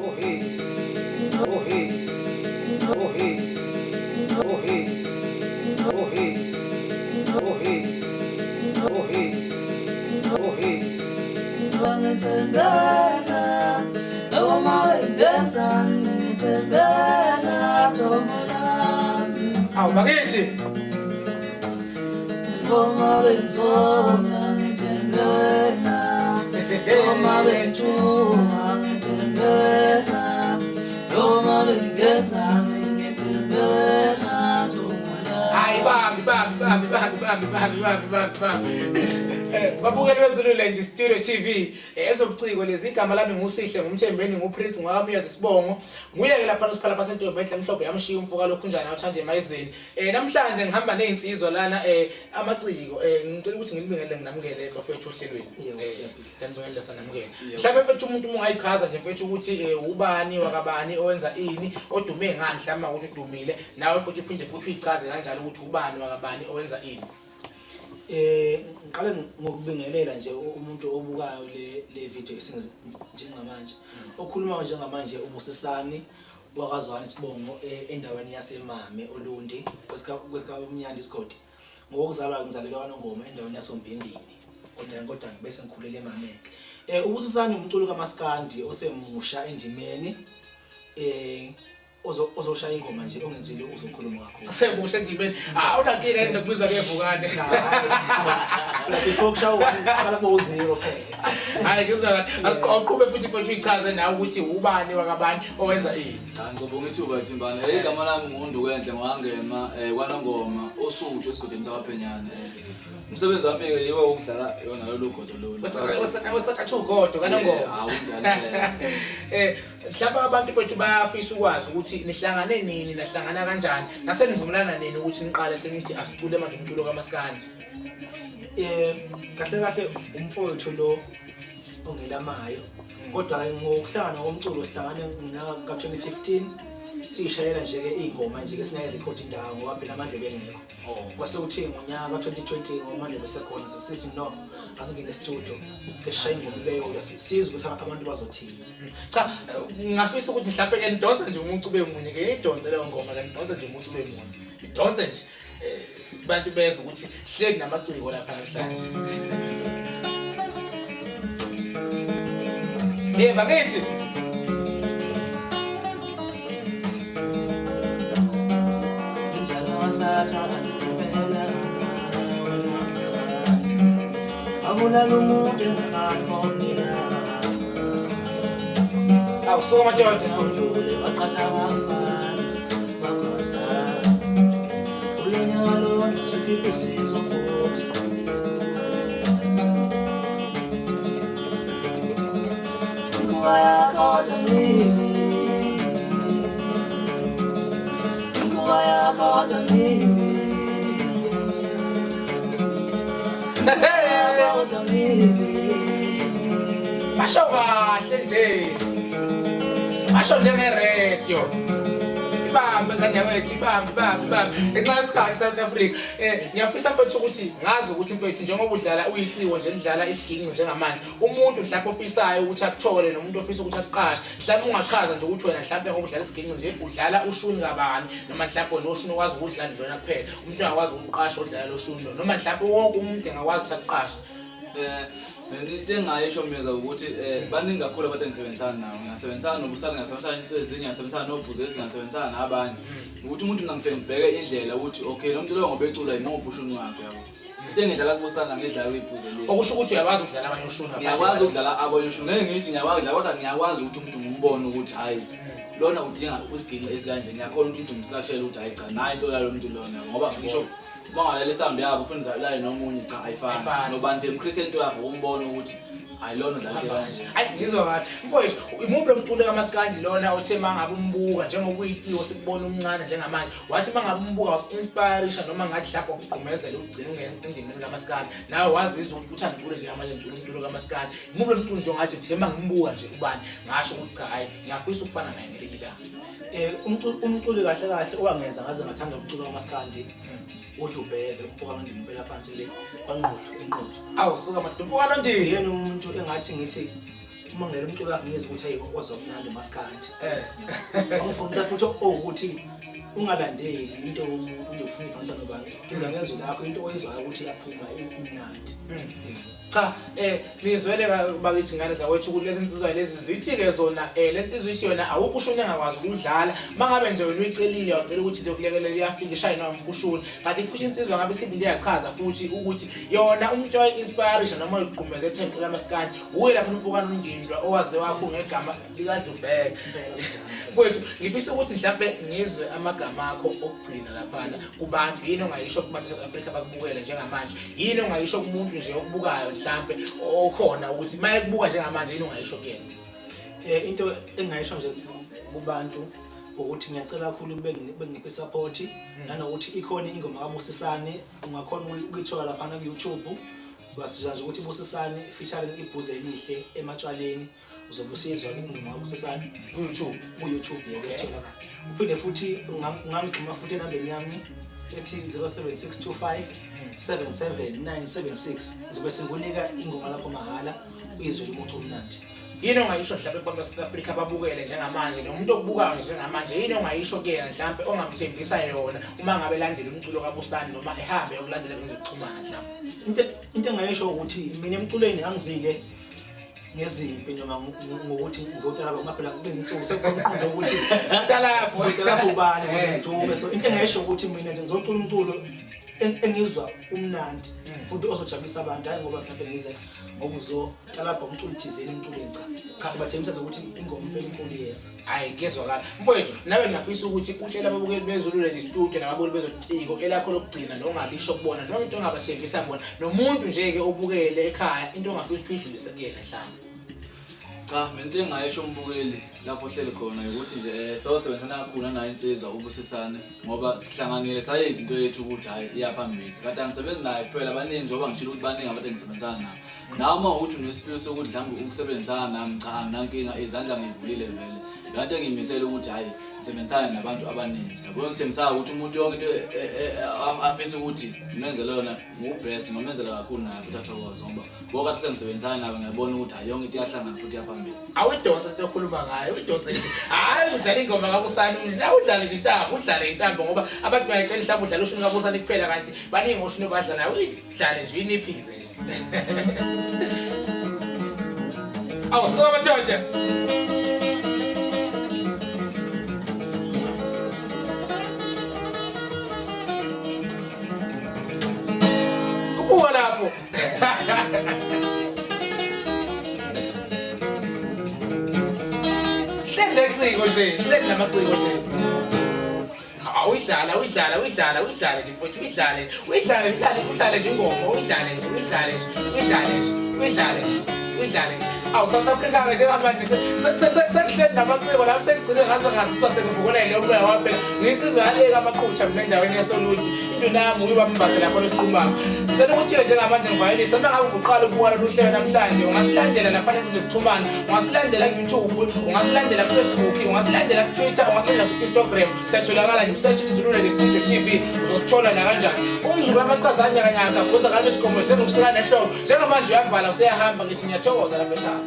Oh hey, oh hey, oh hey, oh hey, oh hey, oh hey, oh hey, oh hey. Wangetembea, no more dancer, nitembea tomola. Awu bakithi. Ngoma benzona nitembea. Ngoma bentuha nitembea. Ngoma bengenza nitembea tomola. Hayi bambi. Babukeli bezulu nje Studio TV ezobuciko lezi igama lami ngusihle ngumthembeni nguPrince ngwakamuyazi Sibongo nguye ke lapha nosiphala pasentombe enhle mhlophe yamshiya umfuka lokhunjana awuthanda emayizeni namhlanje ngihamba nezinsizwa lana amaciko ngicela ukuthi ngilibingele nginamukele bafethu ohlelweni sanibingelela sanamukele mhlawumbe mfethu umuntu ungayichaza nje mfethu ukuthi ubani wakabani owenza ini odume ngani mhlawumbe ukuthi udumile nawe futhi uphinde futhi uyichaze kanjalo ukuthi ubani wakabani owenza ini. Ngiqale ngokubingelela nje umuntu obukayo le video esingenza njengamanje okhuluma njengamanje uBusisani wakazwana Sibongo endaweni yaseMame Olundi kwesikabumnyandi isigodi ngokuzalwa ngizalelwa kwaNongoma endaweni yasoMbindini kodwa bese ngikhulele eMameke. uBusisani umculo kaMaskandi osemusha endimeni ozoshaya ingoma nje ongenzile uzokhuluma kakhulu semusha endimeni awunankinga nokubizwa kevukane before kushawa qala bo0 phela hayi ngizwa asiqhube futhi mfethu ichaze nawe ukuthi ubani wakabani owenza ini. Ngizobonga ithuba Thimbana igama lami nguNdukwenhle ngwangema kwaNongoma osuthu esigodini sakwaPhenyane. Umsebenzi wami ke yiwe ukudlala yona lolu godo lolu. Wasathatha ugodo kaNongoma. Hawu njalo. Mhlawumbe abantu mfethu bayafisa ukwazi ukuthi nihlangane nini nahlangana kanjani nasenivumelana nini ukuthi niqale senithi asicule manje umculo kaMaskandi. Kahle umfowethu lo ongelamayo kodwa ngokuhlangana komculo sihlangane ngonyaka ka2015 sishayela nje ke ingoma nje ke singayi record indawo ngoba phela amandle bengekho. Kwase uthi ngonyaka ka2020 ngomandle besekhona sithi no asingene studio esishaya ingoma leyo sizwe ukuthi abantu bazothini. Cha ngafisa ukuthi mhlawumbe endonsa nje umuntu ube munye ke idonsa leyo ngoma la idonsa nje umuntu ube munye idonsa nje abantu beza ukuthi hleki namaciko lapha namhlanje. Bakithi awusuka madoda basho kahle nje basho njengeradio ibambe kanyawethi ibambe ngenxa yesikhathi South Africa. Ngiyafisa mfethu ukuthi ngazi ukuthi mfethu njengoba udlala uyiciwo nje lidlala isiginci njengamanje umuntu mhlawumbe ofisayo ukuthi akuthole nomuntu ofisa ukuthi akuqashe mhlawumbe ungachaza nje ukuthi wena mhlawumbe ngoba udlala isiginci nje udlala ushuni kabani noma mhlawumbe noshuni okwazi ukudlala lona kuphela umuntu angakwazi ukuqasha udlala loshuni noma mhlawumbe wonke umuntu engakwazi ukuthi akuqashe. Into engayisho meza ukuthi baningi kakhulu abantu engisebenzisana nabo ngisebenzisana noBusani ngisebenzisana nezinye ngisebenzisana noBhuzezi ngisebenzisana nabanye ukuthi umuntu ngangifike ngibheke indlela ukuthi okay lo muntu lo ngoba ecula imuphi ushuni wakhe yabo into engidlala kuBusani ngidlala kwiBhuzeli okusho ukuthi uyakwazi ukudlala abanye ushuni ngiyakwazi ukudlala abanye ushuni ngeke ngithi ngiyakwazi kodwa ngiyakwazi ukuthi umuntu ngimbone ukuthi hayi lona udinga isiginci esikanje ngiyakhona ukuthi ngimsashele ukuthi hayi cha nayi into la lo muntu lona ngoba ngisho bangalela isambi yabo khona la nomunye cha ayifani nobantu emcreate into yakho umbone ukuthi ayilona udlala kanje. Hayi ngizwa kahle mfowethu imuphi umculo kaMaskandi lona othe mangabe umbuka njengoba uyitiwo sikubona umncane njengamanje wathi mangabe umbuka inspiration noma ngathi mhlawumbe ukugqumezela ugcina ungena endimeni kaMaskandi nawe wazizwa ukuthi angicule nje manje umculo kaMaskandi imuphi umculo nje ngathi uthe mangimbuka nje ubani ngasho ukuthi cha hayi ngiyafisa ukufana naye ngelikila. Umculo kahle owangenza ngaze ngathanda umculo kaMaskandi uDubeke umfoka noNdini phela phansi le kwanqotho enqotho awusuka madumfoka noNdini yena umuntu engathi ngithi uma ngela umculo wakhe ngizwe ukuthi hayi wazomnandi umaskandi angifundisa futhi ukuthi ungalandeli into yomuntu nje ufuna iphanisa nobantu ula ngezwe lakho into oyizwayo ukuthi yaphuma imnandi cha nizwele bakithi ngane zawethu ukuthi lezi insizwa lezi zithi ke zona lensizwa ishi yona awukushune engakwazi ukudlala mangabe nje wena uyicelile wacela ukuthi lokulekelela iyafika ishayina umbushuni kanti futhi insizwa ngabe sibindi yachaza futhi ukuthi yona umuntu oyi-inspiration noma uyiqhumeze ethempini lamaskandi uye lapho umpukana undindwa owaze wakho ngegama likadlubheke mfowethu ngifisa ukuthi mhlawumbe ngizwe amagama akho okugcina laphana kubantu yini ongayisho kubantu South Africa bakubukele njengamanje yini ongayisho kumuntu nje okubukayo mhlawumbe okhona ukuthi maye kubuka njengamanje yini ongayisho kuyena into engayisho nje kubantu ukuthi ngiyacela kakhulu bengiphe support nanokuthi ikhona ingoma kaBusisane ungakhona ukuyithola laphana ku YouTube basisha nje ukuthi Busisane featuring ibhuze elihle ematshwaleni uzobusizwa ingoma kaBusisane ku YouTube yekuthola uphinde futhi ungangixhuma futhi enambeni yami ethi 07625 77976 zobe singunika ingoma lapho mahala uyizwe umuntu omnandi yini ongayisho mhlawumbe kubantu South Africa babukele njengamanje nomuntu okubukayo njengamanje yini ongayisho kuyena mhlawumbe ongamthembisa yona uma ngabe landela umculo kaBusisane noma ehambe yokulandela kwezokuxhumana mhlawumbe into engayisho ukuthi mina emculweni angizile ngeziphi noma ngokuthi ngizotala ngaphela kube izinsuku sekuqonda ukuthi talapho ubani ngizojube so into engayisho ukuthi mina nje ngizocula umculo engizwa umnandi futhi ozojabulisa abantu hayi ngoba mhlawumbe ngize ngokuzoqala lapha umculo thizeni emculweni cha bathemisa ukuthi ingoma impela inkulu yesa hayi kezwakala mfowethu nawe ngiyafisa ukuthi utshela ababukeli bezulu le studio nababukeli bezociko elakho lokugcina nongalisho kubona noma into ongabathembisa bona nomuntu nje ke obukele ekhaya into ongafisa ukuyidlulisa kuyena mhlawumbe cha mina into engayisho umbukeli lapho hleli khona ukuthi nje sawusebenzana kakhulu nayo insizwa uBusisane ngoba sihlanganile saye izinto yethu ukuthi hayi iyaphambili kanti angisebenzi naye kuphela abaningi njengoba ngishilo ukuthi baningi abantu engisebenzana nabo nawe uma ukuthi unesifiso sokuthi mhlawumbe ukusebenzana nami cha anginankinga izandla ngivulile vele kanti engimisela ukuthi hayi ngisebenzana nabantu abaningi yabo ngithembisa ukuthi umuntu yonke into afisa ukuthi ngimenzele yona ngubest ngomenzela kakhulu naye futhi athokoze ngoba ngoba kahle ngisebenzana nabo ngiyabona ukuthi hayi yonke into iyahlangana futhi iyaphambili awudonsa into okhuluma ngayo udonsa nje hayi udlala ingoma kaBusisane udlala nje intambo udlale intambo ngoba abantu bayatshela mhlawumbe udlala ushuni kaBusisane kuphela kanti baningi oshuni badlala udlale nje iniphize nje awusoma Georgia kubuka lapho hlendeciko nje hlendlamaciko nje uyidlala nje mfowethu uyidlale nje ingoma uyidlale awu South Africa ke njengamanje sekuhleli namaciko lapho sekugcine ngaze sengivukele lo moya waphela nginsizwa yaleka amaqhutsha mina endaweni yasoludi into nami uyibambase lapho lesiqhumako ngicela ukuthi njengamanje ngivayelisa mangabe uqala ukubona luhlelo namhlanje ungasilandela lapha kuzokuxhumana ungasilandela ku YouTube ungasilandela ku Facebook ungasilandela ku Twitter ungasilandela ku Instagram siyatholakala nje search Zulu Studio TV uzosithola na kanjani umzulu wamaqhaza anyakanyaka kuza ngabe isikhombo sengikusika nehlobo njengamanje uyavala usiyahamba ngithi ngiyathokoza lapha ekhaya